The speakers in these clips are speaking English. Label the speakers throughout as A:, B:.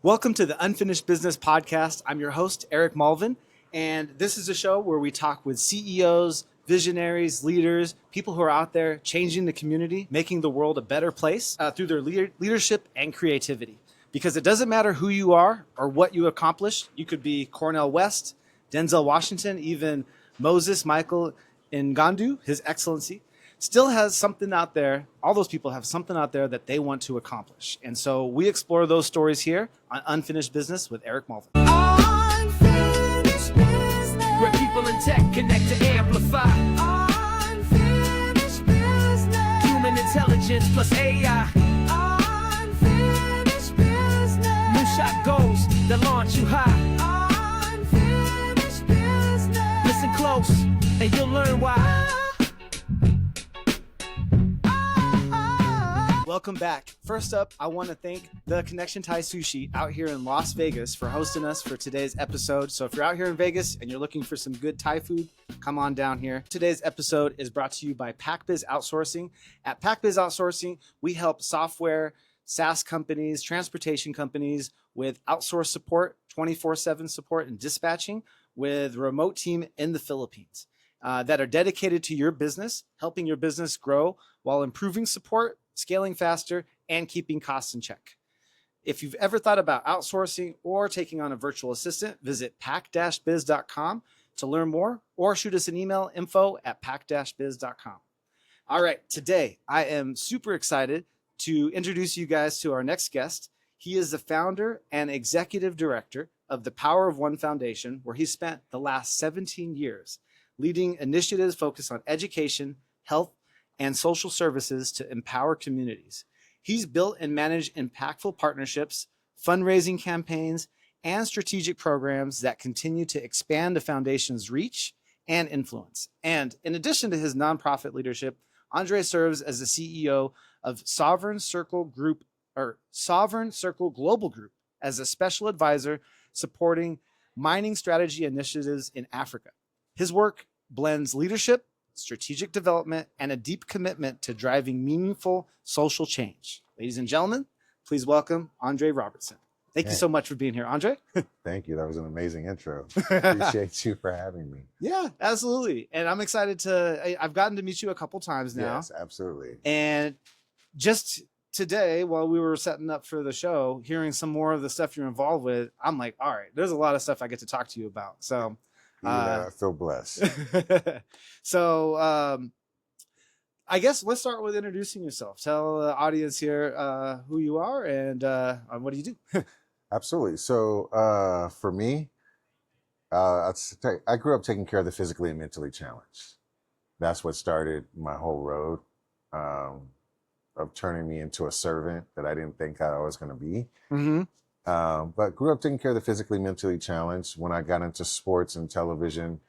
A: Welcome to the Unfinished Business Podcast. I'm your host, Eric Mulvin, and this is a show where we talk with CEOs, visionaries, leaders, people who are out there changing the community, making the world a better place through their leadership and creativity. Because it doesn't matter who you are or what you accomplish. You could be Cornel West, Denzel Washington, even Moses Michael Ngandu, His Excellency, still has something out there. All those people have something out there that they want to accomplish. And so we explore those stories here on Unfinished Business with Eric Mulvin.
B: Unfinished business. Where people in tech connect to amplify. Unfinished business. Human intelligence plus AI. Unfinished business. Moonshot goals that launch you high. Unfinished business. Listen close and you'll learn why.
A: Welcome back. First up, I want to thank the Connection Thai Sushi out here in Las Vegas for hosting us for today's episode. So if you're out here in Vegas and you're looking for some good Thai food, come on down here. Today's episode is brought to you by PackBiz Outsourcing. At PackBiz Outsourcing, we help software, SaaS companies, transportation companies with outsourced support, 24/7 support and dispatching with a remote team in the Philippines that are dedicated to your business, helping your business grow while improving support, scaling faster, and keeping costs in check. If you've ever thought about outsourcing or taking on a virtual assistant, visit pack-biz.com to learn more or shoot us an email, info@pack-biz.com. All right, today I am super excited to introduce you guys to our next guest. He is the founder and executive director of the Power of One Foundation, where he spent the last 17 years leading initiatives focused on education, health, and social services to empower communities. He's built and managed impactful partnerships, fundraising campaigns, and strategic programs that continue to expand the foundation's reach and influence. And in addition to his nonprofit leadership, Andre serves as the CEO of Sovereign Circle Global Group as a special advisor supporting mining strategy initiatives in Africa. His work blends leadership, strategic development, and a deep commitment to driving meaningful social change. Ladies and gentlemen, please welcome Andre Roberson. Thank you so much for being here, Andre.
C: Thank you. That was an amazing intro. Appreciate you for having me.
A: Yeah, absolutely. And I'm excited I've gotten to meet you a couple times now.
C: Yes, absolutely.
A: And just today, while we were setting up for the show, hearing some more of the stuff you're involved with, I'm like, all right, there's a lot of stuff I get to talk to you about. So
C: I feel blessed.
A: So I guess let's start with introducing yourself. Tell the audience here who you are and what do you do?
C: Absolutely. So for me, I grew up taking care of the physically and mentally challenged. That's what started my whole road of turning me into a servant that I didn't think I was going to be. Mm-hmm. But grew up taking care of the physically, mentally challenged. When I got into sports and television,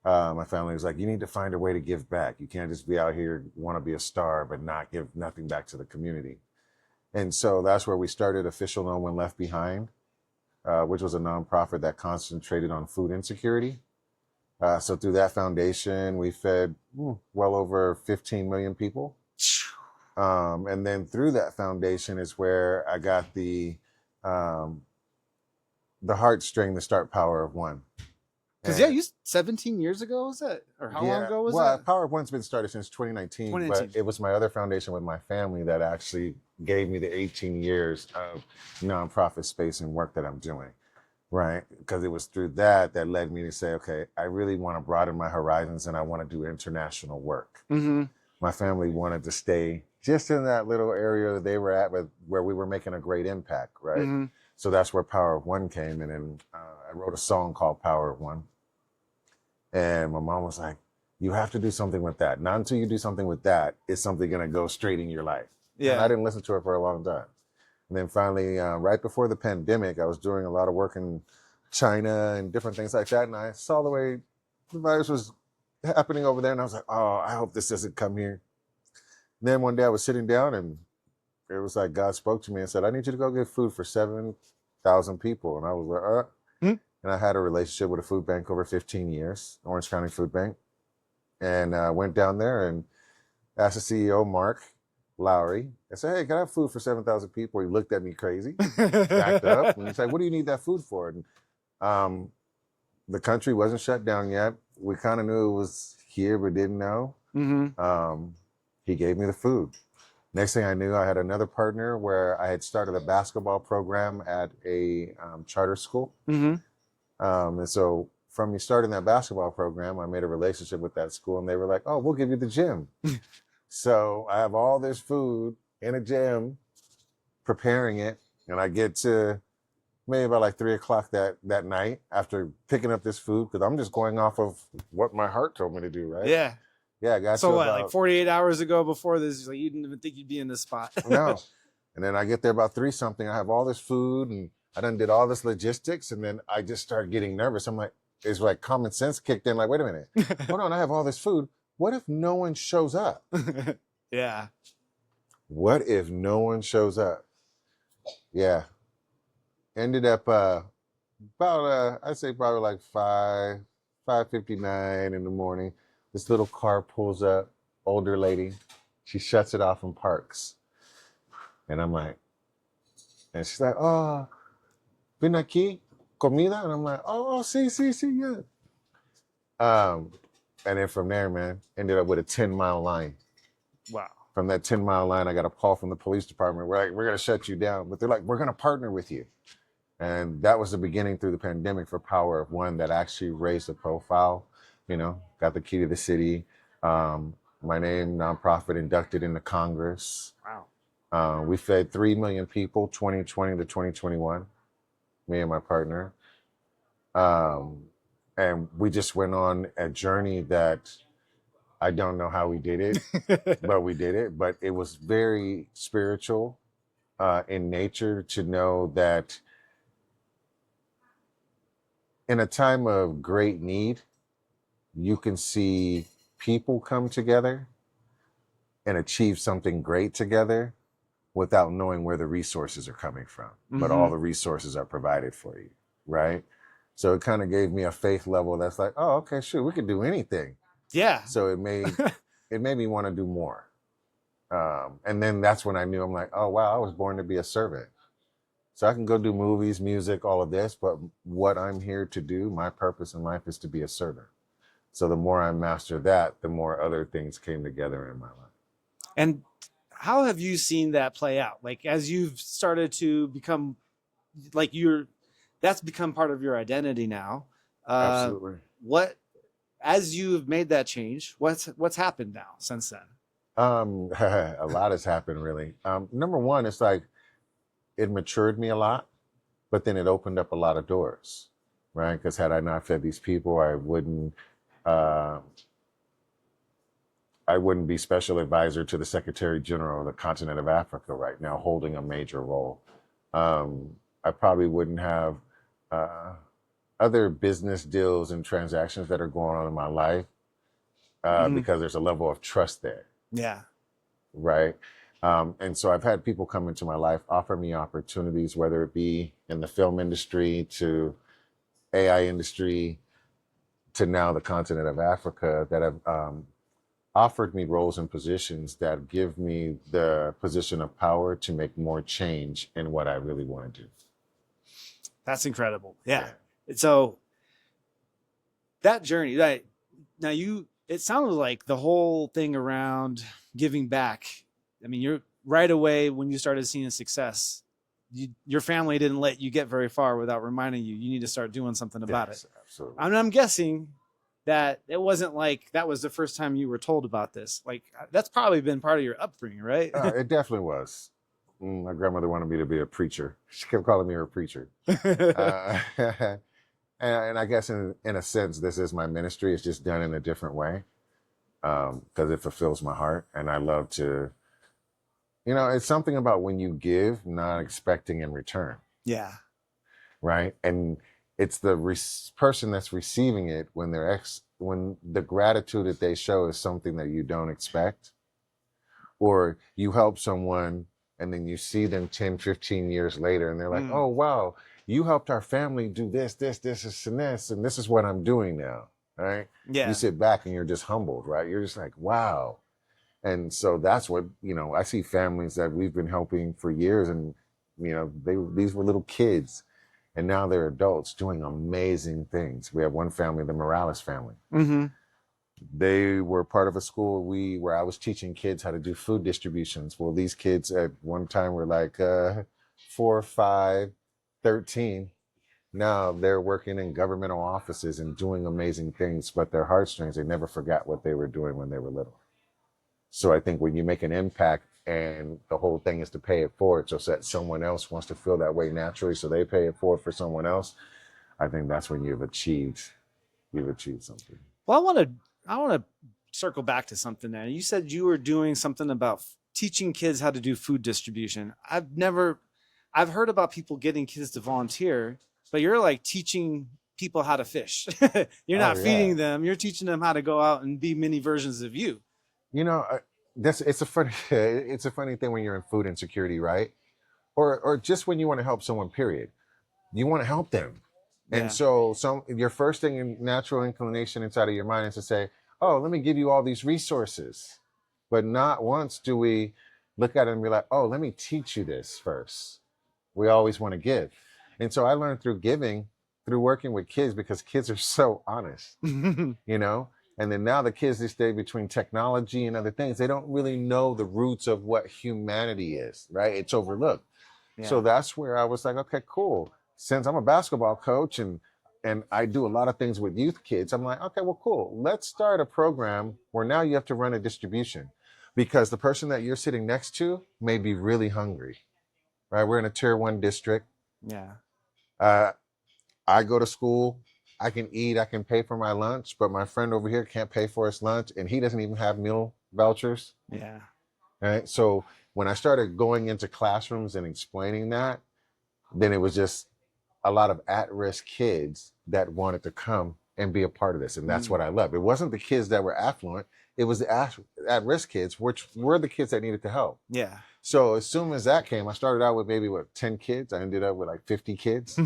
C: my family was like, you need to find a way to give back. You can't just be out here, want to be a star, but not give nothing back to the community. And so that's where we started Official No One Left Behind, which was a nonprofit that concentrated on food insecurity. So through that foundation, we fed well over 15 million people. And then through that foundation is where I got the heartstring to start Power of One.
A: Because you 17 years ago, was that? Or how long ago was that?
C: Power of One's been started since 2019, but it was my other foundation with my family that actually gave me the 18 years of nonprofit space and work that I'm doing, right? Because it was through that led me to say, okay, I really want to broaden my horizons and I want to do international work. Mm-hmm. My family wanted to stay just in that little area that they were at where we were making a great impact, right? Mm-hmm. So that's where Power of One came in, and I wrote a song called Power of One. And my mom was like, you have to do something with that. Not until you do something with that, is something going to go straight in your life. Yeah. And I didn't listen to her for a long time. And then finally, right before the pandemic, I was doing a lot of work in China and different things like that. And I saw the way the virus was happening over there. And I was like, oh, I hope this doesn't come here. And then one day I was sitting down and it was like God spoke to me and said, I need you to go get food for 7,000 people. And I was like, And I had a relationship with a food bank over 15 years, Orange County Food Bank. And went down there and asked the CEO, Mark, Lowry. I said, hey, can I have food for 7,000 people? He looked at me crazy, backed up, and he said, what do you need that food for? And the country wasn't shut down yet. We kind of knew it was here, but didn't know. Mm-hmm. He gave me the food. Next thing I knew, I had another partner where I had started a basketball program at a charter school. Mm-hmm. And so from me starting that basketball program, I made a relationship with that school, and they were like, oh, we'll give you the gym. So I have all this food in a gym, preparing it, and I get to maybe about like 3:00 that night after picking up this food, because I'm just going off of what my heart told me to do, right?
A: Yeah.
C: Yeah, I got
A: so what, like 48 hours ago before this, like you didn't even think you'd be in this spot.
C: No. And then I get there about 3-something. I have all this food, and I done did all this logistics, and then I just start getting nervous. I'm like, it's like common sense kicked in. Like, wait a minute, hold on, I have all this food. What if no one shows up?
A: Yeah.
C: What if no one shows up? Yeah. Ended up about I'd say probably like 5:59 in the morning. This little car pulls up, older lady. She shuts it off and parks. And I'm like, and she's like, oh, ven aquí, comida? And I'm like, oh, sí, yeah. And then from there, man, ended up with a 10-mile line.
A: Wow.
C: From that 10-mile line, I got a call from the police department. We're like, we're going to shut you down. But they're like, we're going to partner with you. And that was the beginning through the pandemic for Power of One that actually raised the profile, got the key to the city. My name, nonprofit, inducted into Congress.
A: Wow.
C: We fed 3 million people, 2020 to 2021, me and my partner. And we just went on a journey that I don't know how we did it, but we did it. But it was very spiritual in nature to know that in a time of great need, you can see people come together and achieve something great together without knowing where the resources are coming from. Mm-hmm. But all the resources are provided for you, right? So it kind of gave me a faith level that's like, oh, okay, sure, we can do anything.
A: Yeah.
C: So it made me want to do more. And then that's when I knew, I'm like, oh, wow, I was born to be a servant. So I can go do movies, music, all of this, but what I'm here to do, my purpose in life is to be a servant. So the more I master that, the more other things came together in my life.
A: And how have you seen that play out? Like, as you've started to become, like that's become part of your identity now.
C: Absolutely.
A: As you've made that change, what's happened now since then?
C: A lot has happened, really. Number one, it's like, it matured me a lot, but then it opened up a lot of doors, right? Because had I not fed these people, I wouldn't be special advisor to the Secretary General of the continent of Africa right now, holding a major role. I probably wouldn't have other business deals and transactions that are going on in my life because there's a level of trust there.
A: Yeah.
C: Right. And so I've had people come into my life, offer me opportunities, whether it be in the film industry to AI industry to now the continent of Africa, that have offered me roles and positions that give me the position of power to make more change in what I really want to do.
A: That's incredible. Yeah. So that journey, right now, it sounded like the whole thing around giving back. I mean, you're right away when you started seeing success, your family didn't let you get very far without reminding you need to start doing something about it.
C: Absolutely.
A: I mean, I'm guessing that it wasn't like that was the first time you were told about this. Like, that's probably been part of your upbringing, right?
C: It definitely was. My grandmother wanted me to be a preacher. She kept calling me her preacher. And I guess in a sense, this is my ministry. It's just done in a different way because it fulfills my heart. And I love to, it's something about when you give, not expecting in return.
A: Yeah.
C: Right. And it's the person that's receiving it when when the gratitude that they show is something that you don't expect, or you help someone and then you see them 10, 15 years later and they're like, oh, wow, you helped our family do this, and this is what I'm doing now. Right.
A: Yeah.
C: You sit back and you're just humbled, right? You're just like, wow. And so that's what, I see families that we've been helping for years, and, these were little kids, and now they're adults doing amazing things. We have one family, the Morales family.
A: Mm-hmm.
C: They were part of a school where I was teaching kids how to do food distributions. Well, these kids at one time were like 4, 5, 13. Now they're working in governmental offices and doing amazing things, but their heartstrings, they never forgot what they were doing when they were little. So I think when you make an impact and the whole thing is to pay it forward, so that someone else wants to feel that way naturally, so they pay it forward for someone else, I think that's when you've achieved something.
A: Well, I want to circle back to something there. You said you were doing something about teaching kids how to do food distribution. I've heard about people getting kids to volunteer, but you're like teaching people how to fish. You're not feeding them. You're teaching them how to go out and be mini versions of you.
C: It's a funny thing when you're in food insecurity, right? Or just when you want to help someone, period. You want to help them. Yeah. And so your first thing in natural inclination inside of your mind is to say, oh, let me give you all these resources. But not once do we look at it and be like, oh, let me teach you this first. We always want to give. And so I learned through giving, through working with kids, because kids are so honest, And then now the kids, they stay between technology and other things. They don't really know the roots of what humanity is, right? It's overlooked. Yeah. So that's where I was like, okay, cool. Since I'm a basketball coach and I do a lot of things with youth kids, I'm like, okay, well, cool. Let's start a program where now you have to run a distribution, because the person that you're sitting next to may be really hungry, right? We're in a tier 1 district.
A: Yeah.
C: I go to school, I can eat, I can pay for my lunch, but my friend over here can't pay for his lunch, and he doesn't even have meal vouchers.
A: Yeah.
C: Right. So when I started going into classrooms and explaining that, then it was just a lot of at-risk kids that wanted to come and be a part of this. And that's what I love. It wasn't the kids that were affluent. It was the at-risk kids, which were the kids that needed the help.
A: Yeah.
C: So as soon as that came, I started out with maybe 10 kids. I ended up with like 50 kids.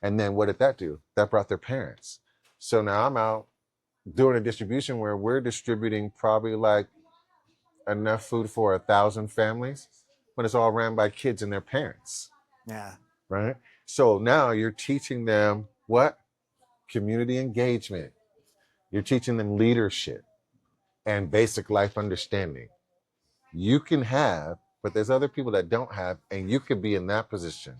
C: And then what did that do? That brought their parents. So now I'm out doing a distribution where we're distributing probably like enough food for 1,000 families, but it's all ran by kids and their parents.
A: Yeah.
C: Right? So now you're teaching them what? Community engagement. You're teaching them leadership and basic life understanding. You can have, but there's other people that don't have, and you could be in that position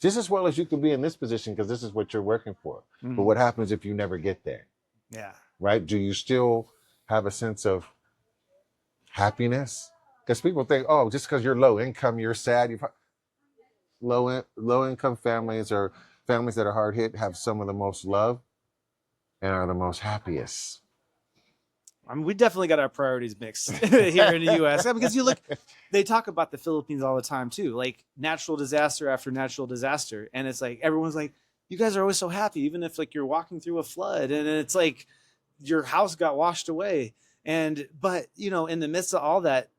C: just as well as you could be in this position, because this is what you're working for. But what happens if you never get there?
A: Yeah.
C: Right? Do you still have a sense of happiness? Because people think, oh, just because you're low income, you're sad. Low income families or families that are hard hit have some of the most love and are the most happiest.
A: I mean, we definitely got our priorities mixed here in the U.S. Because they talk about the Philippines all the time too, like natural disaster after natural disaster, and it's like everyone's like, you guys are always so happy, even if like you're walking through a flood and it's like your house got washed away, but in the midst of all that,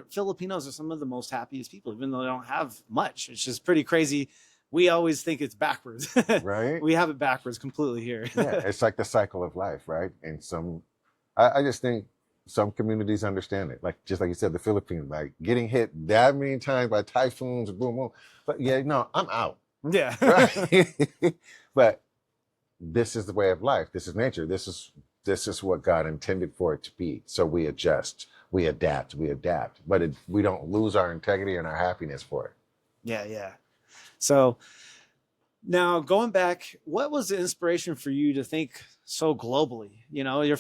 A: Filipinos are some of the most happiest people, even though they don't have much. It's just pretty crazy. We always think it's backwards, right? We have it backwards completely here.
C: Yeah, it's like the cycle of life, right? And I just think some communities understand it. Just like you said, the Philippines, like getting hit that many times by typhoons, boom, boom. But yeah, no, I'm out.
A: Yeah.
C: Right? But this is the way of life. This is nature. This is what God intended for it to be. So we adjust, we adapt. But we don't lose our integrity and our happiness for it.
A: Yeah, yeah. So now going back, what was the inspiration for you to think so globally? Your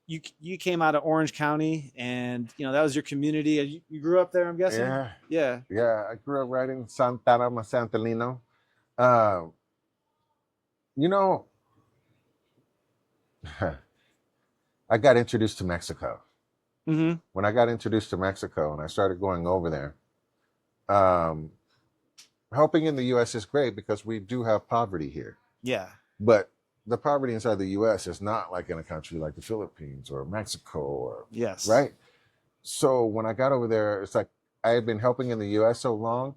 A: you came out of Orange County, and that was your community. You grew up there, I'm guessing.
C: Yeah. I grew up right in Santa Roma, Santalino. I got introduced to Mexico.
A: Mm-hmm.
C: When I got introduced to Mexico and I started going over there, helping in the U.S. is great because we do have poverty here.
A: Yeah.
C: But the poverty inside the U.S. is not like in a country like the Philippines or Mexico or
A: yes,
C: right. So when I got over there, it's like I had been helping in the U.S. so long.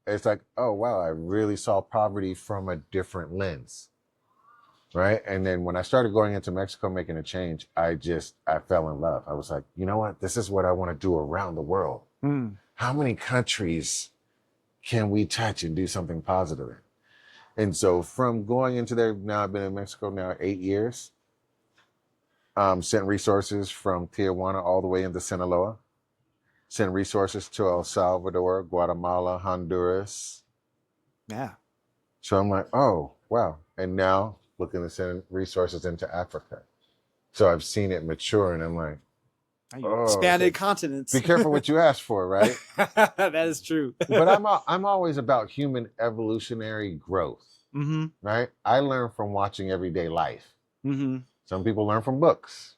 C: It's like, oh wow, I really saw poverty from a different lens. right? And then when I started going into Mexico, making a change, I fell in love. I was like, you know what? This is what I want to do around the world. How many countries can we touch and do something positive in? And so from going into there, now I've been in Mexico now 8 years. Sent resources from Tijuana all the way into Sinaloa. Sent resources to El Salvador, Guatemala, Honduras.
A: Yeah.
C: So I'm like, oh, wow. And now looking to send resources into Africa. So I've seen it mature and I'm like,
A: oh, expanded continents.
C: Be careful what you ask for, right?
A: That is true.
C: But I'm always about human evolutionary growth, right? I learn from watching everyday life. Some people learn from books.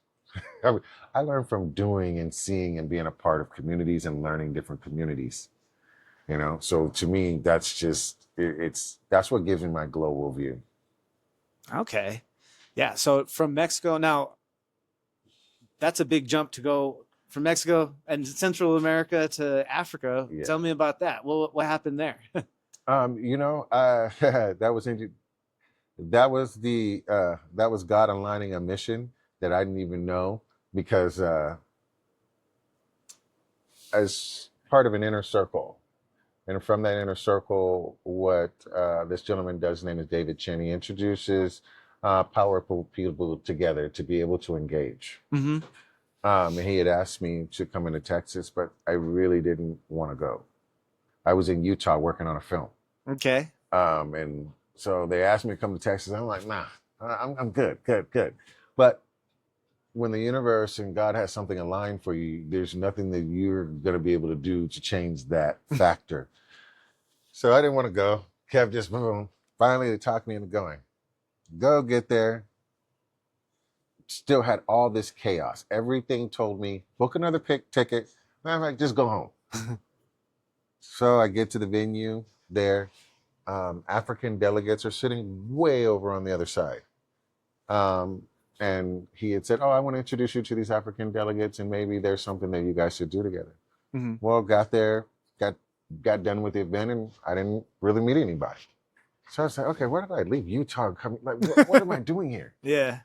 C: I learn from doing and seeing and being a part of communities and learning different communities. You know, so to me, that's just that's what gives me my global view.
A: Okay, yeah. So from Mexico now, that's a big jump to go from Mexico and Central America to Africa. Yeah. Tell me about that. What happened there?
C: You know, that was God aligning a mission that I didn't even know, because as part of an inner circle, and from that inner circle, what this gentleman does, his name is David Chen. He introduces powerful people together to be able to engage. And he had asked me to come into Texas, but I really didn't want to go. I was in Utah working on a film.
A: Okay.
C: And so they asked me to come to Texas. I'm like, nah, I'm good. But when the universe and God has something aligned for you, there's nothing that you're going to be able to do to change that factor. So I didn't want to go. Kept just boom. Finally, they talked me into going. Go get there. Still had all this chaos. Everything told me, book another ticket. I'm like, just go home. So I get to the venue there. African delegates are sitting way over on the other side. And he had said, oh, I want to introduce you to these African delegates, and maybe there's something that you guys should do together. Well, got there, got done with the event, and I didn't really meet anybody. So I was like, okay, where did I leave Utah? What am I doing here?
A: Yeah.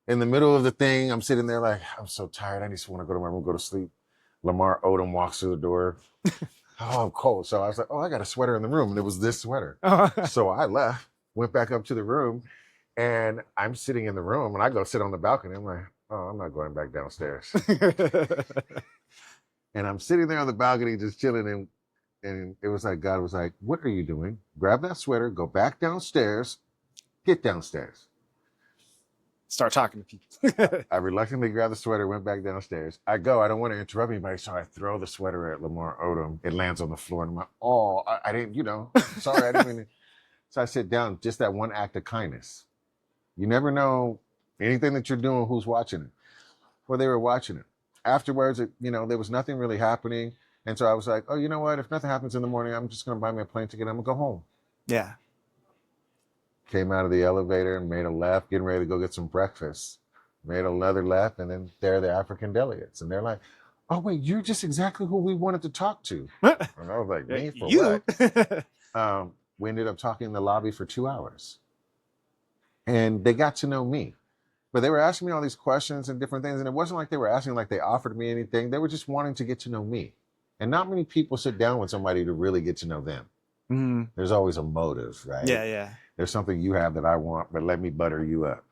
C: In the middle of the thing, I'm sitting there like, I'm so tired. I just want to go to my room, go to sleep. Lamar Odom walks through the door. Oh, I'm cold. So I was like, oh, I got a sweater in the room. And it was this sweater. So I left, went back up to the room, and I'm sitting in the room, and I go sit on the balcony. I'm like, oh, I'm not going back downstairs. And I'm sitting there on the balcony just chilling, and it was like, God was like, what are you doing? Grab that sweater, go back downstairs, get downstairs.
A: Start talking to people.
C: I reluctantly grabbed the sweater, went back downstairs. I don't want to interrupt anybody, so I throw the sweater at Lamar Odom. It lands on the floor, and I'm like, oh, I didn't, sorry, I didn't mean to. So I sit down, just that one act of kindness. You never know anything that you're doing, who's watching it. Well, they were watching it. Afterwards, there was nothing really happening. And so I was like, oh, you know what? If nothing happens in the morning, I'm just going to buy me a plane ticket. I'm going to go home.
A: Yeah.
C: Came out of the elevator and made a left, getting ready to go get some breakfast. Made another left, and then there are the African delegates. And they're like, oh, wait, you're just exactly who we wanted to talk to. And I was like, me for what? We ended up talking in the lobby for 2 hours. And they got to know me. But they were asking me all these questions and different things. And it wasn't like they were asking like they offered me anything. They were just wanting to get to know me. And not many people sit down with somebody to really get to know them. There's always a motive, right?
A: Yeah.
C: There's something you have that I want, but let me butter you up.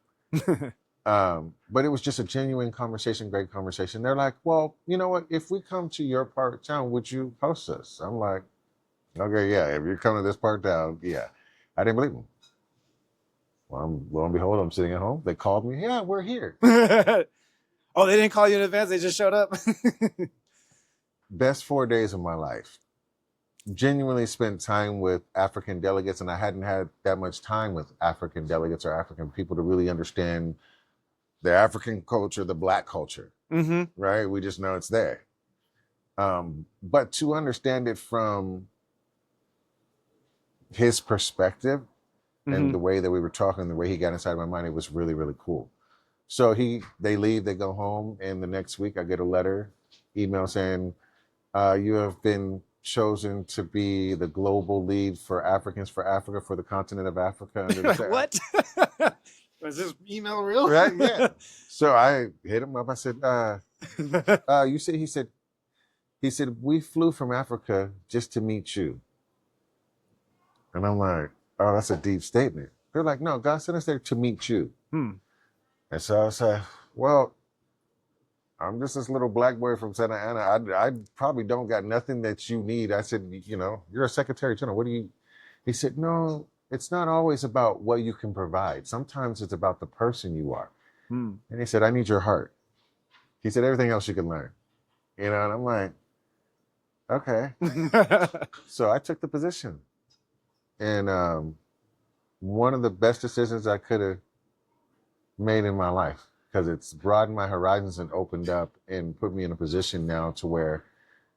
C: But it was just a genuine conversation, great conversation. They're like, well, you know what? If we come to your part of town, would you host us? I'm like, okay, yeah. If you come to this part of town, yeah. I didn't believe them. Well, lo and behold, I'm sitting at home. They called me. Yeah, we're here.
A: Oh, they didn't call you in advance. They just showed up.
C: Best 4 days of my life. Genuinely spent time with African delegates, and I hadn't had that much time with African delegates or African people to really understand the African culture, the Black culture, right? We just know it's there. But to understand it from his perspective, and the way that we were talking, the way he got inside my mind, it was really, really cool. So they leave, they go home, and the next week I get a letter, email saying, you have been chosen to be the global lead for Africans for Africa, for the continent of Africa.
A: What? is this email real?
C: Right? Yeah. So I hit him up. I said, you said, he said, we flew from Africa just to meet you. And I'm like, oh, that's a deep statement. They're like, no, God sent us there to meet you. And so I was like, well, I'm just this little black boy from Santa Ana. I probably don't got nothing that you need. I said, you know, you're a Secretary General. What do you? He said, no, it's not always about what you can provide. Sometimes it's about the person you are. And he said, I need your heart. He said, everything else you can learn. You know, and I'm like, okay. So I took the position. And one of the best decisions I could have made in my life, because it's broadened my horizons and opened up and put me in a position now to where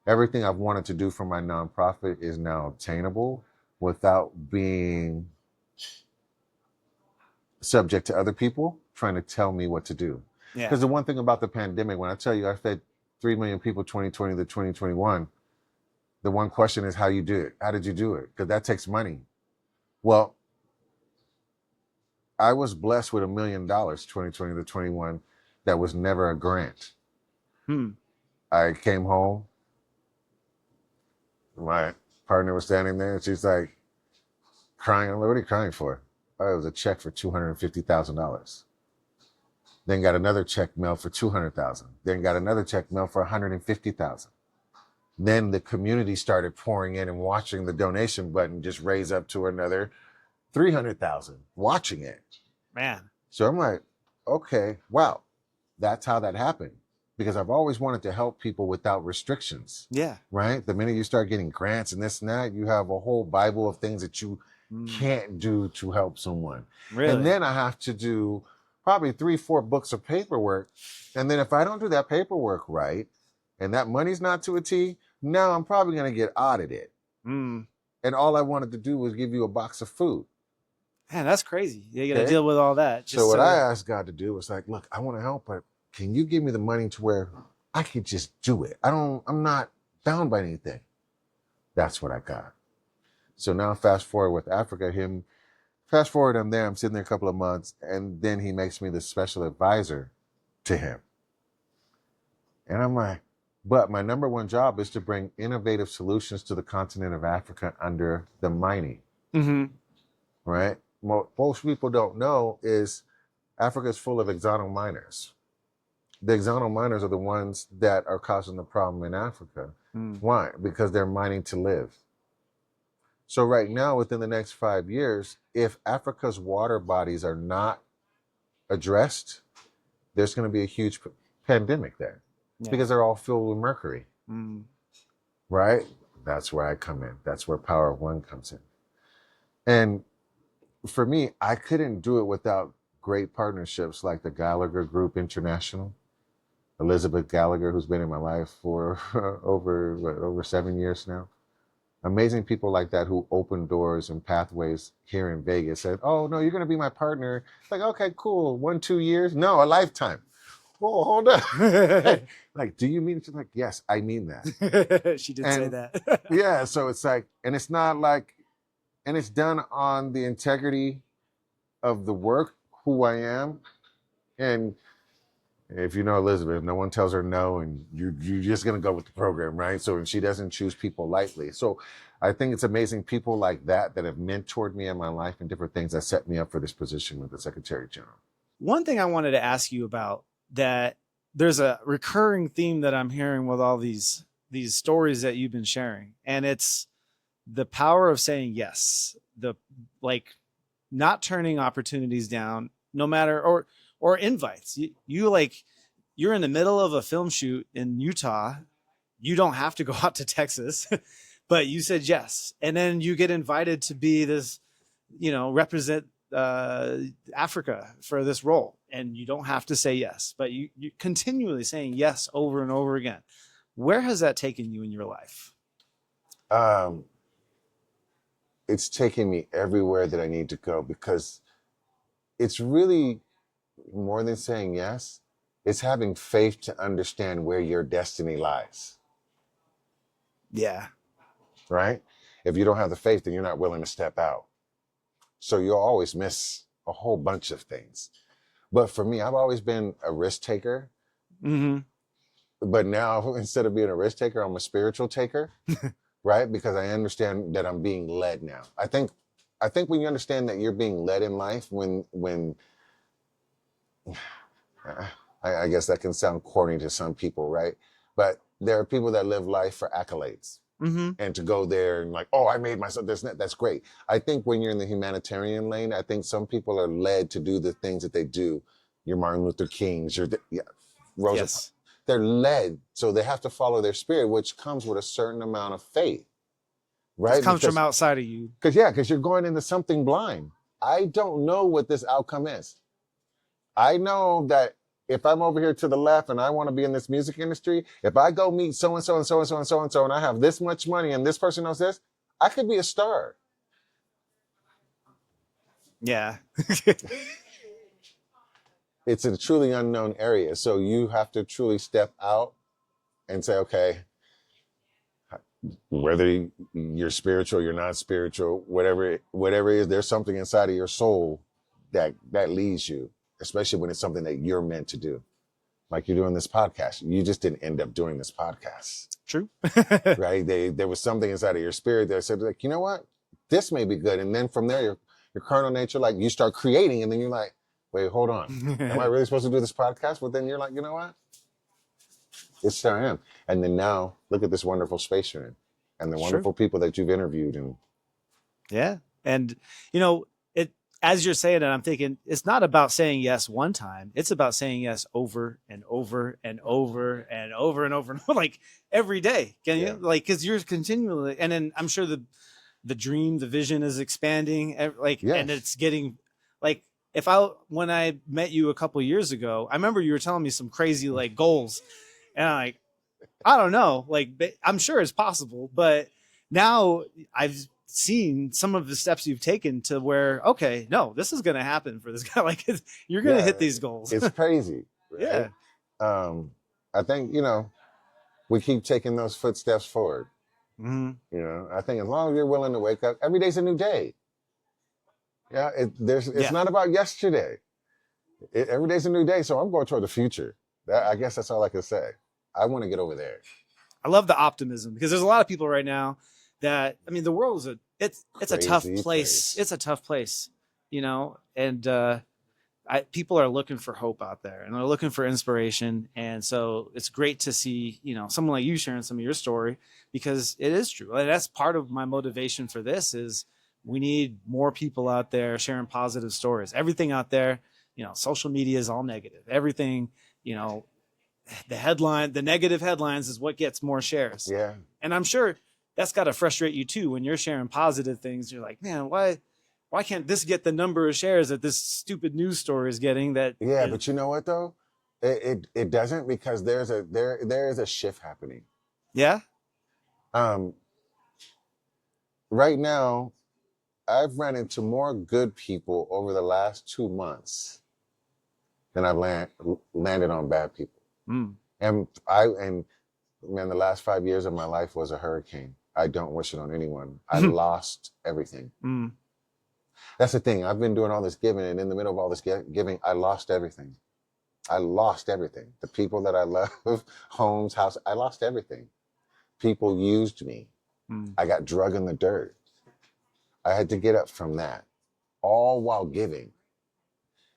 C: everything I've wanted to do for my nonprofit is now obtainable without being subject to other people trying to tell me what to do. Because the one thing about the pandemic, when I tell you I fed 3 million people 2020 to 2021, the one question is how you do it. How did you do it? Because that takes money. Well, I was blessed with $1 million 2020 to 21 that was never a grant. I came home. My partner was standing there and she's like crying. I'm like, what are you crying for? Oh, it was a check for $250,000. Then got another check mailed for $200,000. Then got another check mailed for $150,000. Then the community started pouring in and watching the donation button just raise up to another 300,000 watching it.
A: Man.
C: So I'm like, okay, wow, that's how that happened. Because I've always wanted to help people without restrictions.
A: Yeah.
C: Right? The minute you start getting grants and this and that, you have a whole Bible of things that you can't do to help someone.
A: Really?
C: And then I have to do probably 3-4 books of paperwork. And then if I don't do that paperwork right, and that money's not to a T, now I'm probably going to get audited. And all I wanted to do was give you a box of food.
A: Man, that's crazy. You got to deal with all that.
C: So what I asked God to do was like, look, I want to help, but can you give me the money to where I can just do it? I'm not bound by anything. That's what I got. So now fast forward with Africa, I'm there, I'm sitting there a couple of months, and then he makes me the special advisor to him. And I'm like, but my number one job is to bring innovative solutions to the continent of Africa under the mining. Right? Most people don't know is Africa is full of exotic miners. The exotic miners are the ones that are causing the problem in Africa. Why? Because they're mining to live. So right now, within the next 5 years, if Africa's water bodies are not addressed, there's going to be a huge pandemic there because they're all filled with mercury. Right? That's where I come in. That's where Power of One comes in. And for me, I couldn't do it without great partnerships like the Gallagher Group International. Elizabeth Gallagher, who's been in my life for over 7 years now. Amazing people like that who open doors and pathways here in Vegas. Said, oh, no, you're going to be my partner. It's like, okay, cool. 1-2 years? No, a lifetime. Whoa, hold up. Like, do you mean? She's like, yes, I mean that.
A: She did say that.
C: Yeah, so it's like, and it's not like, and it's done on the integrity of the work, who I am. And if you know Elizabeth, no one tells her no, and you're just going to go with the program, right? So she doesn't choose people lightly. So I think it's amazing people like that have mentored me in my life and different things that set me up for this position with the Secretary General.
A: One thing I wanted to ask you about, that there's a recurring theme that I'm hearing with all these stories that you've been sharing, and it's the power of saying yes, not turning opportunities down, no matter, or invites. You're in the middle of a film shoot in Utah. You don't have to go out to Texas, but you said yes. And then you get invited to be this, represent Africa for this role. And you don't have to say yes, but you continually saying yes over and over again. Where has that taken you in your life?
C: It's taken me everywhere that I need to go, because it's really more than saying yes. It's having faith to understand where your destiny lies.
A: Yeah.
C: Right? If you don't have the faith, then you're not willing to step out. So you'll always miss a whole bunch of things. But for me, I've always been a risk taker.
A: Mm-hmm.
C: But now, instead of being a risk taker, I'm a spiritual taker, right? Because I understand that I'm being led now. I think when you understand that you're being led in life, when I guess that can sound corny to some people, right? But there are people that live life for accolades.
A: Mm-hmm.
C: And to go there and like, oh, I made myself this, that's great. I think when you're in the humanitarian lane, I think some people are led to do the things that they do. Your Martin Luther Kings, Rosa.
A: Yes.
C: They're led, so they have to follow their spirit, which comes with a certain amount of faith, right?
A: It comes from outside of you.
C: Because you're going into something blind. I don't know what this outcome is. I know that if I'm over here to the left and I want to be in this music industry, if I go meet so-and-so and so-and-so and so-and-so and I have this much money and this person knows this, I could be a star.
A: Yeah.
C: It's a truly unknown area. So you have to truly step out and say, okay, whether you're spiritual, you're not spiritual, whatever it is, there's something inside of your soul that leads you, especially when it's something that you're meant to do. Like you're doing this podcast. You just didn't end up doing this podcast.
A: True.
C: Right? There was something inside of your spirit that said, like, you know what? This may be good. And then from there, your carnal nature, like you start creating and then you're like, wait, hold on. Am I really supposed to do this podcast? But then you're like, you know what? Yes, I am. And then now look at this wonderful space you're in and the wonderful people that you've interviewed. And
A: yeah. And, as you're saying it, I'm thinking it's not about saying yes one time. It's about saying yes over and over and over and over and over and over, like every day. Can you? Like, because you're continually, and then I'm sure the dream, the vision is expanding. And it's getting like, when I met you a couple of years ago, I remember you were telling me some crazy like goals, and I'm like, I don't know, like I'm sure it's possible, but now I've seen some of the steps you've taken to where, okay, no, this is going to happen for this guy. Like you're going to hit these goals.
C: It's crazy. Right?
A: Yeah.
C: I think, we keep taking those footsteps forward.
A: Mm-hmm.
C: I think as long as you're willing to wake up, every day's a new day. Yeah. It's not about yesterday. Every day's a new day. So I'm going toward the future. I guess that's all I can say. I want to get over there.
A: I love the optimism because there's a lot of people right now that, the world is it's a tough place. It's a tough place, and people are looking for hope out there and they're looking for inspiration. And so it's great to see, someone like you sharing some of your story, because it is true. And that's part of my motivation for this is we need more people out there sharing positive stories. Everything out there, social media is all negative. Everything, the negative headlines is what gets more shares.
C: Yeah.
A: And I'm sure that's got to frustrate you too. When you're sharing positive things, you're like, man, why can't this get the number of shares that this stupid news story is getting?
C: But you know what though? It doesn't, because there is a shift happening.
A: Yeah.
C: Right now, I've run into more good people over the last 2 months than I've landed on bad people.
A: Mm.
C: And the last 5 years of my life was a hurricane. I don't wish it on anyone. I lost everything.
A: Mm.
C: That's the thing. I've been doing all this giving, and in the middle of all this giving, I lost everything. I lost everything. The people that I love, homes, house, I lost everything. People used me.
A: Mm.
C: I got drug in the dirt. I had to get up from that, all while giving.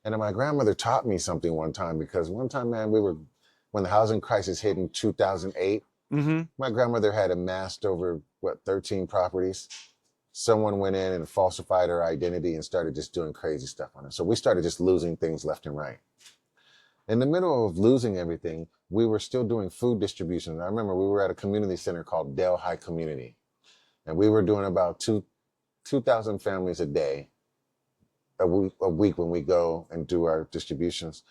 C: And then my grandmother taught me something one time, because one time, man, when the housing crisis hit in 2008, my grandmother had amassed over, 13 properties. Someone went in and falsified her identity and started just doing crazy stuff on her. So we started just losing things left and right. In the middle of losing everything, we were still doing food distribution. I remember we were at a community center called Del High Community. And we were doing about 2,000 families a day, a week when we go and do our distributions.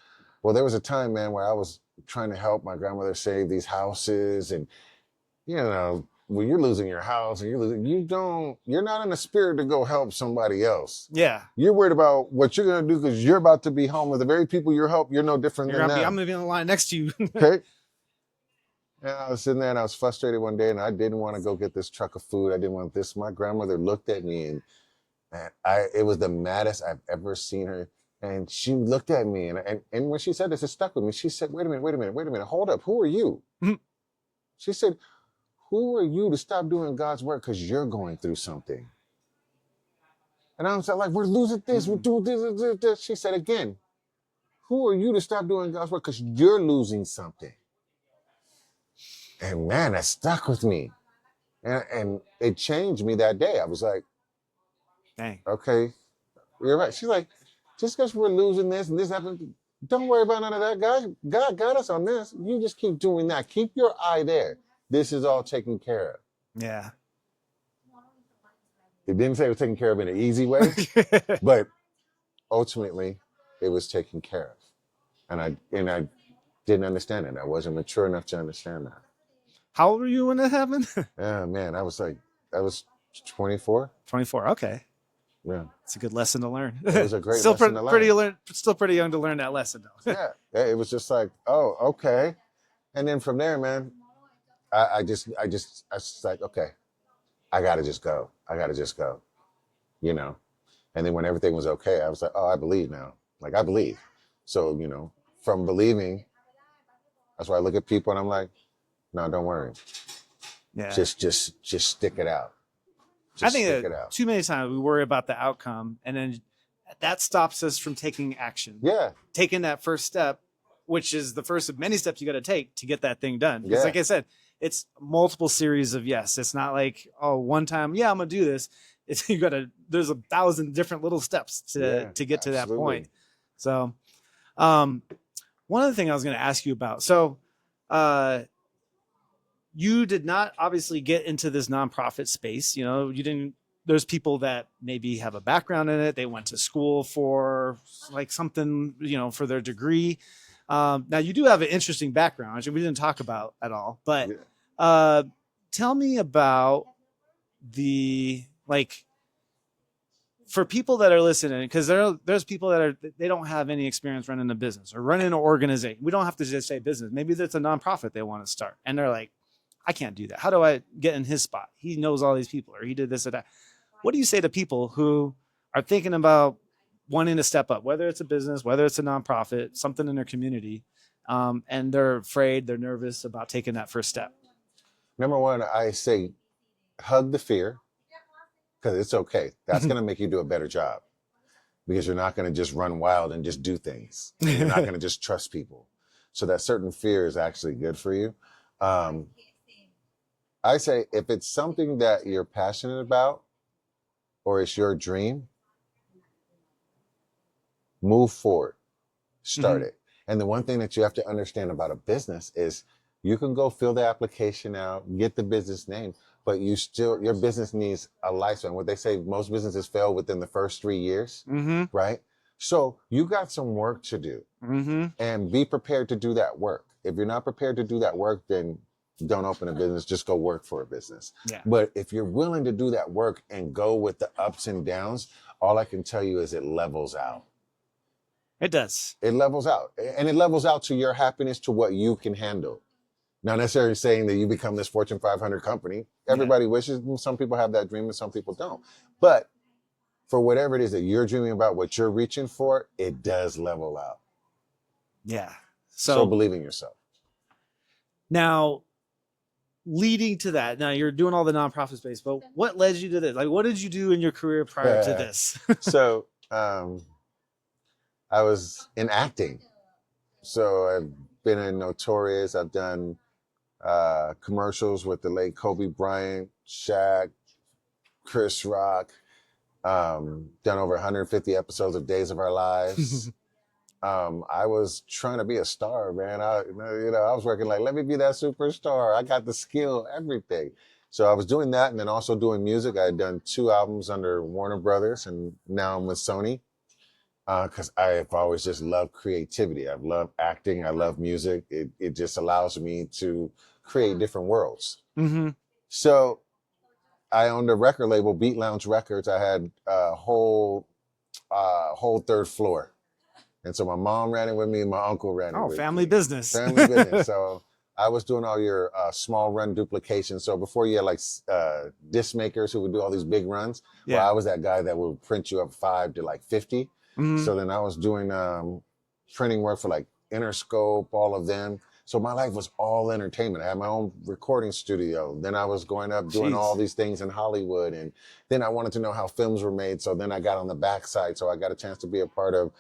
C: Well, there was a time, man, where I was trying to help my grandmother save these houses. And, when you're losing your house and you're not in the spirit to go help somebody else.
A: Yeah.
C: You're worried about what you're going to do because you're about to be home with the very people you help. You're no different than them.
A: I'm going to be on the line next to you.
C: Okay. And I was sitting there and I was frustrated one day and I didn't want to go get this truck of food. I didn't want this. My grandmother looked at me and Man, it was the maddest I've ever seen her. And she looked at me, and when she said this, it stuck with me. She said, wait a minute, hold up. Who are you?
A: Mhm.
C: She said, who are you to stop doing God's work because you're going through something? And I was like, we're losing this, we're doing this. She said again, who are you to stop doing God's work because you're losing something? And man, that stuck with me. And it changed me that day. I was like,
A: Dang.
C: okay, you're right. She's like, just because we're losing this and this happened, don't worry about none of that. God got us on this. You just keep doing that. Keep your eye there. This is all taken care of.
A: Yeah.
C: It didn't say it was taken care of in an easy way, but ultimately it was taken care of. And I didn't understand it. I wasn't mature enough to understand that.
A: How old were you when that happened?
C: Yeah, man, I was 24.
A: 24. Okay.
C: Yeah.
A: It's a good lesson to learn.
C: It was a great lesson to learn.
A: Still pretty young to learn that lesson, though.
C: Yeah. It was just like, oh, okay. And then from there, man, I just like, okay, I gotta just go. You know? And then when everything was okay, I was like, oh, I believe now. Like, I believe. So, from believing, that's why I look at people and I'm like, no, don't worry.
A: Yeah.
C: Just stick it out.
A: I think too many times we worry about the outcome, and then that stops us from taking action.
C: Yeah.
A: Taking that first step, which is the first of many steps you got to take to get that thing done. Because like I said, it's multiple series of yes. It's not like, oh, one time, yeah, I'm going to do this. It's there's 1,000 different little steps to get to that point. So, one other thing I was going to ask you about. So, you did not obviously get into this nonprofit space. There's people that maybe have a background in it. They went to school for like something, for their degree. Now you do have an interesting background, which we didn't talk about at all, but tell me about for people that are listening, because there's people they don't have any experience running a business or running an organization. We don't have to just say business. Maybe that's a nonprofit they want to start. And they're like, I can't do that. How do I get in his spot? He knows all these people, or he did this or that. What do you say to people who are thinking about wanting to step up, whether it's a business, whether it's a nonprofit, something in their community, and they're afraid, they're nervous about taking that first step?
C: Number one, I say hug the fear, because it's okay. That's going to make you do a better job, because you're not going to just run wild and just do things. You're not going to just trust people. So that certain fear is actually good for you. I say if it's something that you're passionate about or it's your dream, move forward, start it. And the one thing that you have to understand about a business is you can go fill the application out, get the business name, but your business needs a lifespan. What they say, most businesses fail within the first 3 years, right? So you got some work to do, and be prepared to do that work. If you're not prepared to do that work, then don't open a business, just go work for a business. Yeah. But if you're willing to do that work and go with the ups and downs, all I can tell you is it levels out.
A: It does.
C: It levels out. And it levels out to your happiness, to what you can handle. Not necessarily saying that you become this Fortune 500 company. Everybody wishes, some people have that dream and some people don't. But for whatever it is that you're dreaming about, what you're reaching for, it does level out.
A: Yeah.
C: So believe in yourself.
A: Now, leading to that, now you're doing all the nonprofit space, but what led you to this? Like, what did you do in your career prior to this?
C: So, I was in acting. So I've been in Notorious. I've done commercials with the late Kobe Bryant, Shaq, Chris Rock. Done over 150 episodes of Days of Our Lives. I was trying to be a star, man. I was working like, let me be that superstar. I got the skill, everything. So I was doing that, and then also doing music. I had done 2 albums under Warner Brothers, and now I'm with Sony. Because I've always just loved creativity. I've loved acting. I love music. It just allows me to create different worlds. So I owned a record label, Beat Lounge Records. I had a whole 3rd floor. And so my mom ran it with me, and my uncle ran it with me.
A: Family business.
C: Family business. So I was doing all your small run duplication. So before you had like disc makers who would do all these big runs, well, I was that guy that would print you up 5 to like 50. So then I was doing printing work for like Interscope, all of them. So my life was all entertainment. I had my own recording studio. Then I was going up doing all these things in Hollywood. And then I wanted to know how films were made. So then I got on the backside. So I got a chance to be a part of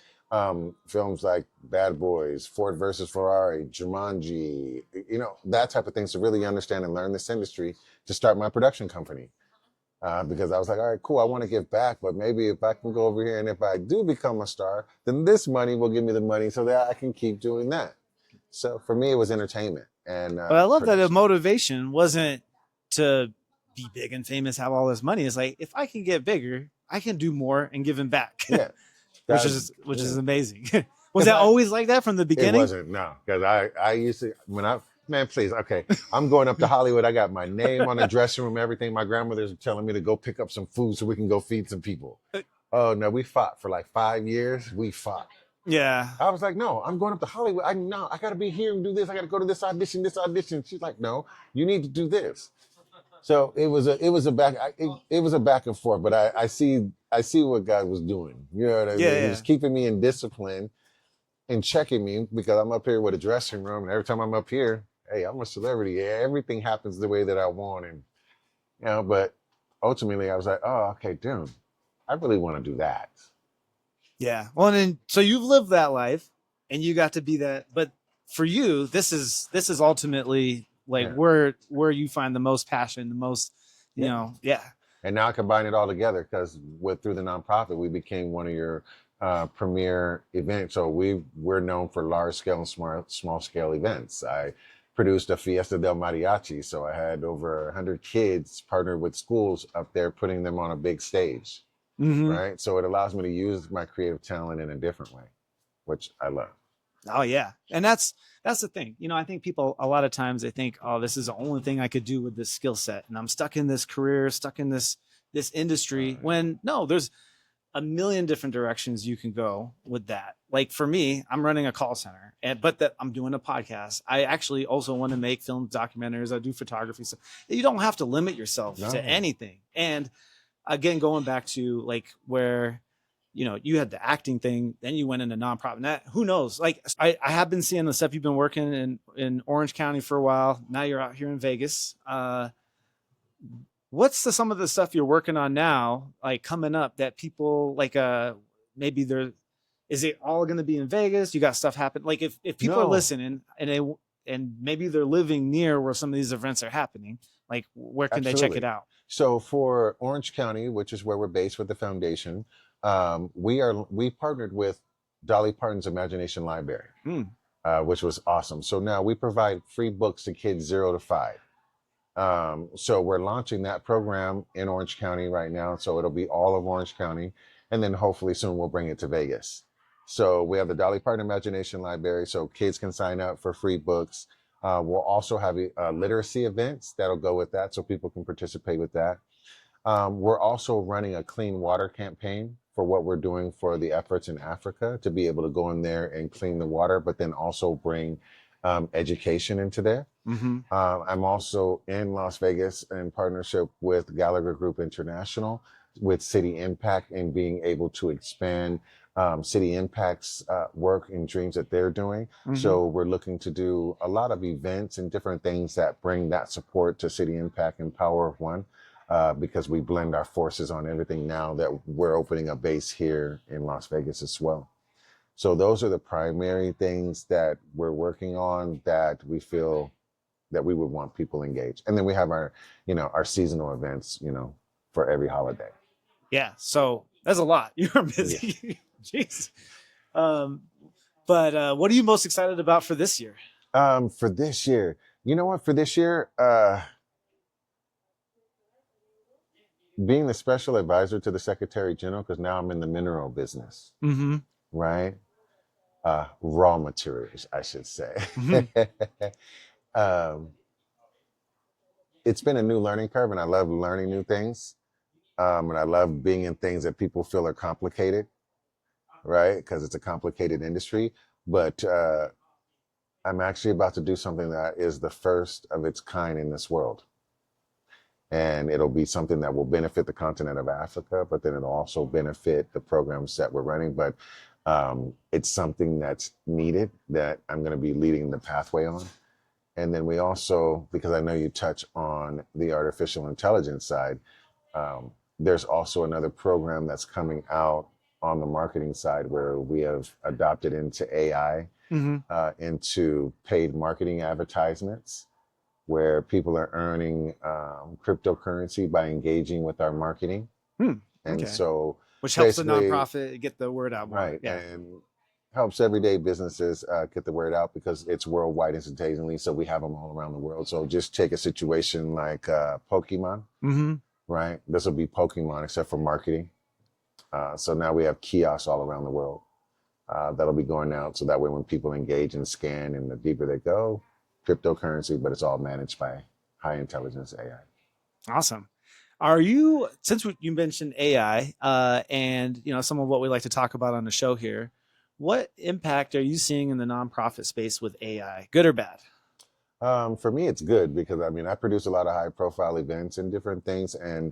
C: films like Bad Boys, Ford versus Ferrari, Jumanji, you know, that type of things to really understand and learn this industry to start my production company. Because I was like, all right, cool, I want to give back, but maybe if I can go over here and if I do become a star, then this money will give me the money so that I can keep doing that. So for me, it was entertainment. And
A: but I love that the motivation wasn't to be big and famous, have all this money. It's like, if I can get bigger, I can do more and give him back.
C: Yeah.
A: which is amazing. Was that always like that from the beginning?
C: It wasn't, no. Because I used to, man, please, okay. I'm going up to Hollywood. I got my name on the dressing room, everything. My grandmother's telling me to go pick up some food so we can go feed some people. Oh, no, we fought for like 5 years. We fought.
A: Yeah.
C: I was like, no, I'm going up to Hollywood. I got to be here and do this. I got to go to this audition. She's like, no, you need to do this. So it was a back and forth, but I see what God was doing. You know what I mean?
A: Yeah.
C: He was keeping me in discipline and checking me because I'm up here with a dressing room, and every time I'm up here, hey, I'm a celebrity. Yeah, everything happens the way that I want, and you know. But ultimately, I was like, oh, okay, dude, I really want to do that.
A: Yeah. Well, and so you've lived that life, and you got to be that. But for you, this is ultimately like where you find the most passion, the most, you know. Yeah.
C: And now I combine it all together because through the nonprofit, we became one of your premier events. So we're known for large scale and small scale events. I produced a Fiesta del Mariachi. So I had over 100 kids partnered with schools up there, putting them on a big stage. Right. So it allows me to use my creative talent in a different way, which I love.
A: Oh yeah. And that's the thing. You know, I think people, a lot of times they think, oh, this is the only thing I could do with this skill set. And I'm stuck in this career, stuck in this industry, when no, there's a million different directions you can go with that. Like for me, I'm running a call center, but I'm doing a podcast. I actually also want to make films, documentaries. I do photography. So you don't have to limit yourself to anything. And again, going back to like where, you know, you had the acting thing, then you went into nonprofit. And that, who knows? Like I have been seeing the stuff. You've been working in Orange County for a while. Now you're out here in Vegas. What's some of the stuff you're working on now, like coming up that people like, maybe is it all going to be in Vegas? You got stuff happen. Like if people are listening and maybe they're living near where some of these events are happening, like where can they check it out?
C: So for Orange County, which is where we're based with the foundation, we partnered with Dolly Parton's Imagination Library, which was awesome. So now we provide free books to kids 0 to 5. So we're launching that program in Orange County right now. So it'll be all of Orange County. And then hopefully soon we'll bring it to Vegas. So we have the Dolly Parton Imagination Library, so kids can sign up for free books. We'll also have literacy events that'll go with that, so people can participate with that. We're also running a clean water campaign for what we're doing for the efforts in Africa to be able to go in there and clean the water, but then also bring education into there. I'm also in Las Vegas in partnership with Gallagher Group International with City Impact and being able to expand City Impact's work and dreams that they're doing. So we're looking to do a lot of events and different things that bring that support to City Impact and Power of One, because we blend our forces on everything now that we're opening a base here in Las Vegas as well. So those are the primary things that we're working on that we feel that we would want people engaged. And then we have our seasonal events, for every holiday.
A: Yeah. So that's a lot. You're busy. Yeah. Jeez. But what are you most excited about for this year?
C: For this year, you know what? For this year, being the special advisor to the Secretary General, because now I'm in the mineral business, right? Raw materials, I should say. It's been a new learning curve, and I love learning new things. And I love being in things that people feel are complicated, right? Because it's a complicated industry. But I'm actually about to do something that is the first of its kind in this world. And it'll be something that will benefit the continent of Africa, but then it'll also benefit the programs that we're running. But it's something that's needed that I'm going to be leading the pathway on. And then we also, because I know you touch on the artificial intelligence side, there's also another program that's coming out on the marketing side where we have adopted into AI, into paid marketing advertisements, where people are earning cryptocurrency by engaging with our marketing. And so
A: which helps the nonprofit get the word out more.
C: Right. Yeah. And helps everyday businesses get the word out because it's worldwide instantaneously. So we have them all around the world. So just take a situation like Pokemon, right? This will be Pokemon except for marketing. So now we have kiosks all around the world that'll be going out. So that way when people engage and scan and the deeper they go, cryptocurrency, but it's all managed by high intelligence AI.
A: Awesome. Are you, since you mentioned AI and some of what we like to talk about on the show here, what impact are you seeing in the nonprofit space with AI, good or bad?
C: For me, it's good because I produce a lot of high profile events and different things, and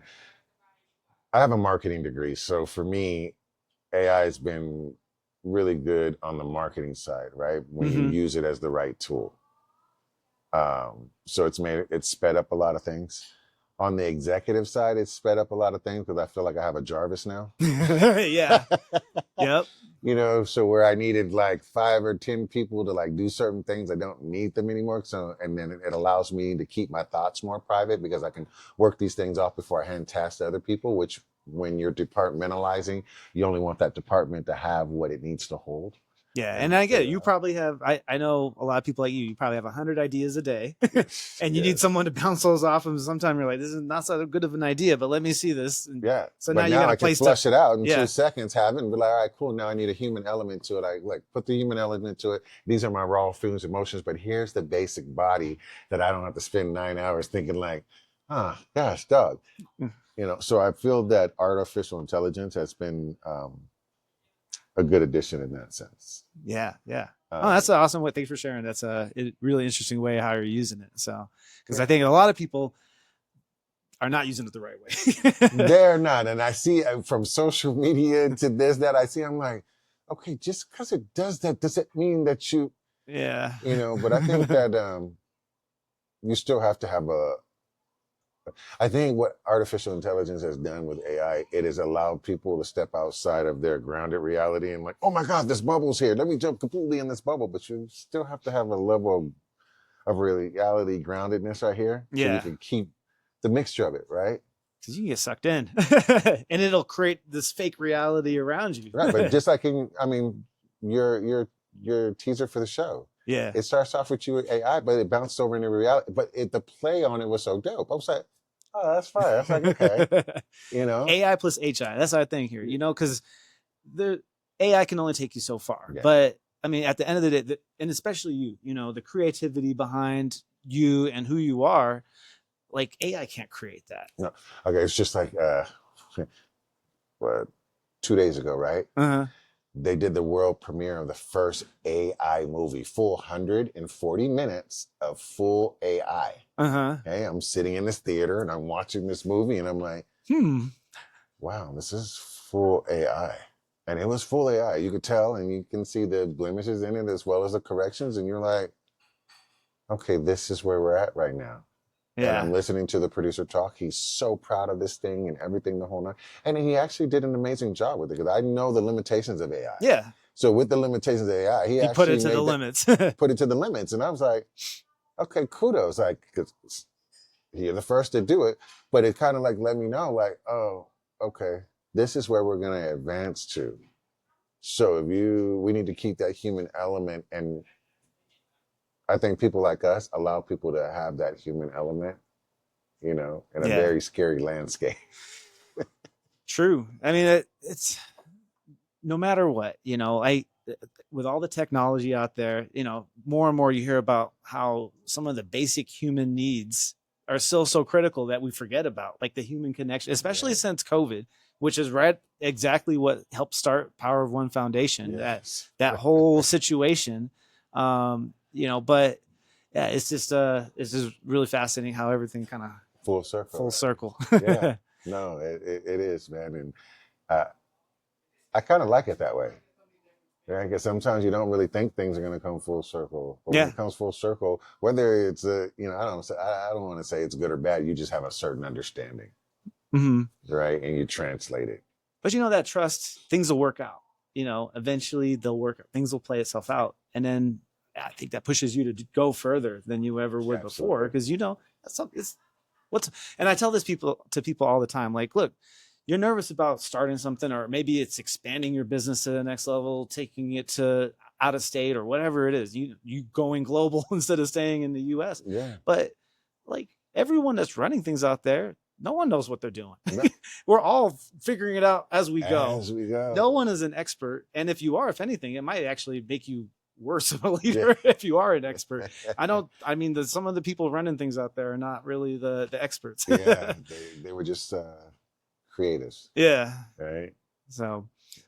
C: I have a marketing degree. So for me, AI has been really good on the marketing side, right? When you use it as the right tool. So it's sped up a lot of things. On the executive side, it's sped up a lot of things because I feel like I have a Jarvis now.
A: Yeah. Yep.
C: So where I needed like 5 or 10 people to like do certain things, I don't need them anymore. So, and then it allows me to keep my thoughts more private because I can work these things off before I hand tasks to other people, which when you're departmentalizing, you only want that department to have what it needs to hold.
A: Yeah, and I get it. You probably have, I know a lot of people like you probably have 100 ideas a day and you need someone to bounce those off. And sometimes you're like, this is not so good of an idea, but let me see this. And so now you got to
C: flush it out in 2 seconds, have it and be like, all right, cool. Now I need a human element to it. I like put the human element to it. These are my raw feelings, emotions, but here's the basic body that I don't have to spend 9 hours thinking like, gosh, dog. So I feel that artificial intelligence has been, a good addition in that sense.
A: Yeah. Oh, that's an awesome way. Thanks for sharing. That's a really interesting way how you're using it. So, because I think a lot of people are not using it the right way.
C: They're not. And I see from social media to this, that I see, I'm like, okay, just because it does that, does it mean that you, but I think that you still have to have I think what artificial intelligence has done with AI, it has allowed people to step outside of their grounded reality and like, oh my God, this bubble's here. Let me jump completely in this bubble. But you still have to have a level of reality groundedness right here. So you can keep the mixture of it, right?
A: Because you can get sucked in and it'll create this fake reality around you.
C: Right. But just like your teaser for the show.
A: Yeah.
C: It starts off with you with AI, but it bounced over into reality. But the play on it was so dope. I was like, oh, that's fine. That's like, okay.
A: AI plus HI. That's our thing here, because the AI can only take you so far. Yeah. But at the end of the day, and especially you, the creativity behind you and who you are, like AI can't create that.
C: No. Okay. It's just like, 2 days ago, right? They did the world premiere of the first AI movie, full 140 minutes of full AI. Okay, I'm sitting in this theater and I'm watching this movie and I'm like, wow, this is full AI. And it was full AI. You could tell and you can see the blemishes in it as well as the corrections. And you're like, okay, this is where we're at right now. Yeah. And I'm listening to the producer talk. He's so proud of this thing and everything the whole night. And he actually did an amazing job with it because I know the limitations of AI.
A: Yeah.
C: So with the limitations of AI, he actually
A: put it to the limits.
C: Put it to the limits. And I was like, okay, kudos. Like, cause you're the first to do it. But it kind of like let me know like, oh, okay, this is where we're going to advance to. So we need to keep that human element, and I think people like us allow people to have that human element, in a very scary landscape.
A: True. It's no matter what, with all the technology out there, more and more you hear about how some of the basic human needs are still so critical that we forget about, like the human connection, especially since COVID, which is exactly what helped start Power of One Foundation, that whole situation. but yeah, it's just really fascinating how everything kind of
C: full circle. Yeah, no, it is, man. And I kind of like it that way. Yeah, because sometimes you don't really think things are going to come full circle. But when it comes full circle, whether it's I don't want to say it's good or bad. You just have a certain understanding, right? And you translate it.
A: But that trust, things will work out. Eventually they'll work. Things will play itself out, and then I think that pushes you to go further than you ever would before. Because and I tell this to people all the time. Like, look, you're nervous about starting something, or maybe it's expanding your business to the next level, taking it to out of state or whatever it is, you going global instead of staying in the US.
C: Yeah.
A: But like everyone that's running things out there, no one knows what they're doing.
C: No.
A: We're all figuring it out as we go. No one is an expert. And if you are, if anything, it might actually make you worse of a leader if you are an expert. Some of the people running things out there are not really the experts.
C: Yeah. They were just, creatives.
A: Yeah.
C: Right.
A: So,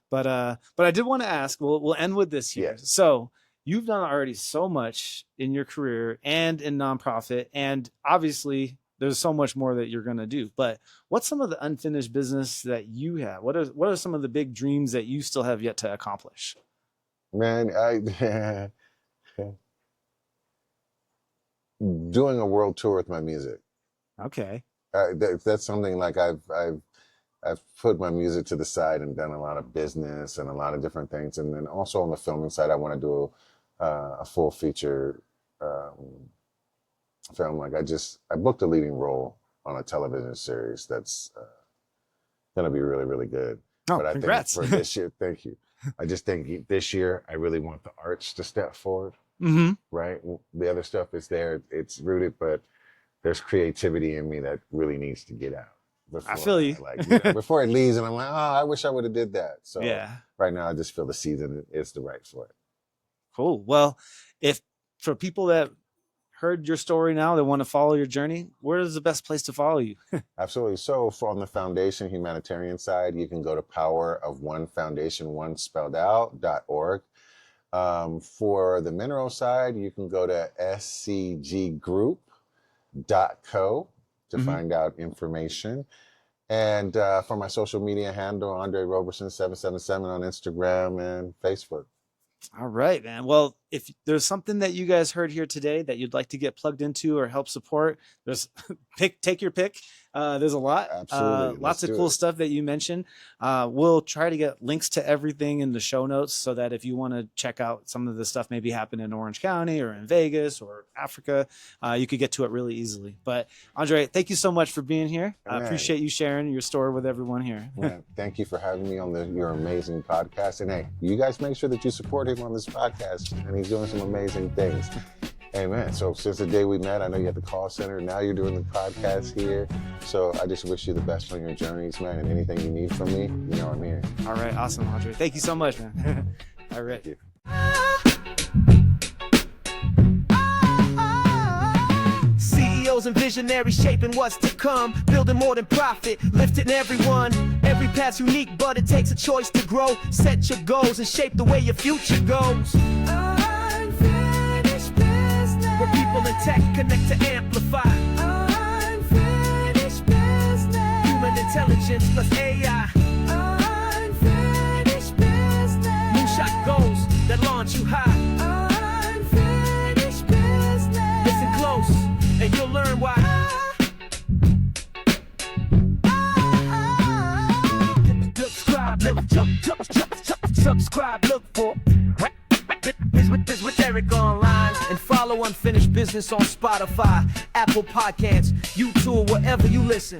A: but I did want to ask, we'll end with this here.
C: Yes.
A: So you've done already so much in your career and in nonprofit, and obviously there's so much more that you're going to do, but what's some of the unfinished business that you have? What are some of the big dreams that you still have yet to accomplish?
C: Man, doing a world tour with my music.
A: Okay.
C: That's something like I've put my music to the side and done a lot of business and a lot of different things. And then also on the filming side, I want to do a full feature film. Like I booked a leading role on a television series that's going to be really, really good.
A: Oh,
C: but
A: congrats.
C: I think for this year, thank you. I just think this year, I really want the arts to step forward, right? The other stuff is there. It's rooted, but there's creativity in me that really needs to get out.
A: I feel you.
C: Before it leaves and I'm like, oh, I wish I would have did that. So right now I just feel the season is the right for it.
A: Cool. Well, if for people that heard your story now, they want to follow your journey, where is the best place to follow you?
C: Absolutely. So on the foundation, humanitarian side, you can go to Power of One Foundation, one spelled out, .org. For the mineral side, you can go to scggroup.co to find out information. And for my social media handle, Andre Roberson 777 on Instagram and Facebook.
A: All right, man. Well, if there's something that you guys heard here today that you'd like to get plugged into or help support, take your pick. There's a lot.
C: Absolutely.
A: Lots of cool stuff that you mentioned. We'll try to get links to everything in the show notes so that if you want to check out some of the stuff maybe happened in Orange County or in Vegas or Africa, you could get to it really easily. But Andre, thank you so much for being here. I appreciate you sharing your story with everyone here.
C: Man, thank you for having me on your amazing podcast. And hey, you guys make sure that you support him on this podcast, and he's doing some amazing things. Hey man, so since the day we met, I know you had the call center, now you're doing the podcast here. So I just wish you the best on your journeys, man, and anything you need from me, you know I'm here.
A: All right, awesome, Andre. Thank you so much, man. All right.
C: Thank you.
B: CEOs and visionaries shaping what's to come, building more than profit, lifting everyone. Every path's unique, but it takes a choice to grow. Set your goals and shape the way your future goes. Where people in tech connect to amplify. Unfinished business. Human intelligence plus AI. Unfinished business. Moonshot goals that launch you high. Unfinished business. Listen close and you'll learn why. Subscribe, look for This with Eric online, and follow Unfinished Business on Spotify, Apple Podcasts, YouTube, wherever you listen.